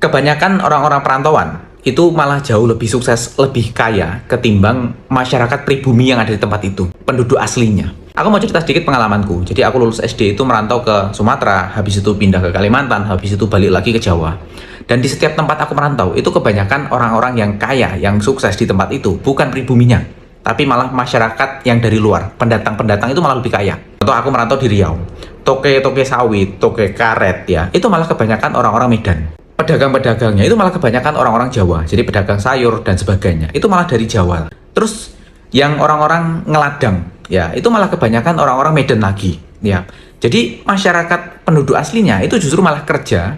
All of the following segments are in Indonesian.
Kebanyakan orang-orang perantauan itu malah jauh lebih sukses, lebih kaya ketimbang masyarakat pribumi yang ada di tempat itu, penduduk aslinya. Aku mau cerita sedikit pengalamanku. Jadi aku lulus SD itu merantau ke Sumatera, habis itu pindah ke Kalimantan, habis itu balik lagi ke Jawa. Dan di setiap tempat aku merantau, itu kebanyakan orang-orang yang kaya, yang sukses di tempat itu, bukan pribuminya, tapi malah masyarakat yang dari luar, pendatang-pendatang itu malah lebih kaya. Contoh aku merantau di Riau, toke-toke sawit, toke karet ya, itu malah kebanyakan orang-orang Medan. Pedagang-pedagangnya itu malah kebanyakan orang-orang Jawa, jadi pedagang sayur dan sebagainya, itu malah dari Jawa. Terus yang orang-orang ngeladang, ya itu malah kebanyakan orang-orang Medan lagi, ya. Jadi masyarakat penduduk aslinya itu justru malah kerja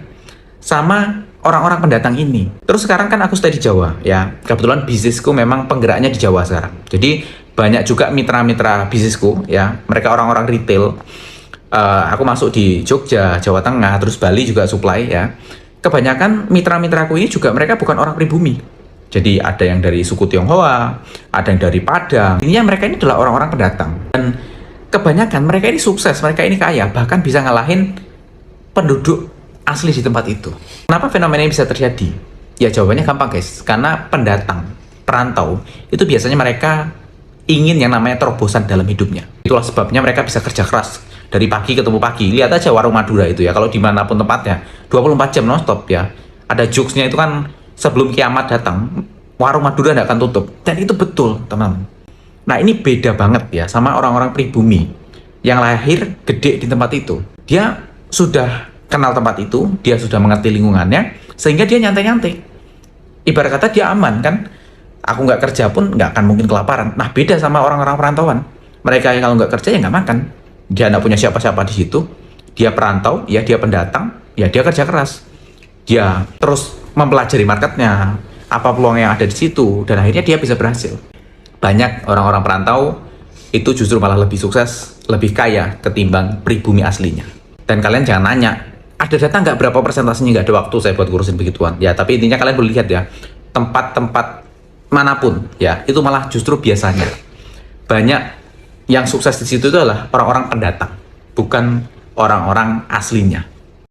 sama orang-orang pendatang ini. Terus sekarang kan aku stay di Jawa, ya. Kebetulan bisnisku memang penggeraknya di Jawa sekarang. Jadi banyak juga mitra-mitra bisnisku, ya. Mereka orang-orang retail. Aku masuk di Jogja, Jawa Tengah, terus Bali juga supply, ya. Kebanyakan mitra-mitraku ini juga mereka bukan orang pribumi. Jadi ada yang dari suku Tionghoa, ada yang dari Padang. Intinya mereka ini adalah orang-orang pendatang. Dan kebanyakan mereka ini sukses, mereka ini kaya, bahkan bisa ngalahin penduduk asli di tempat itu. Kenapa fenomena ini bisa terjadi? Ya jawabannya gampang guys, karena pendatang, perantau, itu biasanya mereka ingin yang namanya terobosan dalam hidupnya. Itulah sebabnya mereka bisa kerja keras dari pagi ketemu pagi. Lihat aja warung Madura itu ya, kalau dimanapun tempatnya 24 jam non-stop ya. Ada jokesnya itu kan, sebelum kiamat datang warung Madura tidak akan tutup. Dan itu betul teman-teman. Nah ini beda banget ya sama orang-orang pribumi yang lahir gede di tempat itu. Dia sudah kenal tempat itu, dia sudah mengerti lingkungannya, sehingga dia nyantai-nyantai. Ibarat kata dia aman kan. Aku nggak kerja pun nggak akan mungkin kelaparan. Nah beda sama orang-orang perantauan. Mereka yang kalau nggak kerja ya nggak makan. Dia nggak punya siapa-siapa di situ. Dia perantau, ya dia pendatang, ya dia kerja keras. Dia terus mempelajari marketnya, apa peluang yang ada di situ, dan akhirnya dia bisa berhasil. Banyak orang-orang perantau itu justru malah lebih sukses, lebih kaya ketimbang pribumi aslinya. Dan kalian jangan nanya, ada data nggak berapa persentasenya, nggak ada waktu saya buat ngurusin begituan. Ya tapi intinya kalian boleh lihat ya, tempat-tempat manapun ya itu malah justru biasanya banyak yang sukses di situ itu adalah orang-orang pendatang, bukan orang-orang aslinya.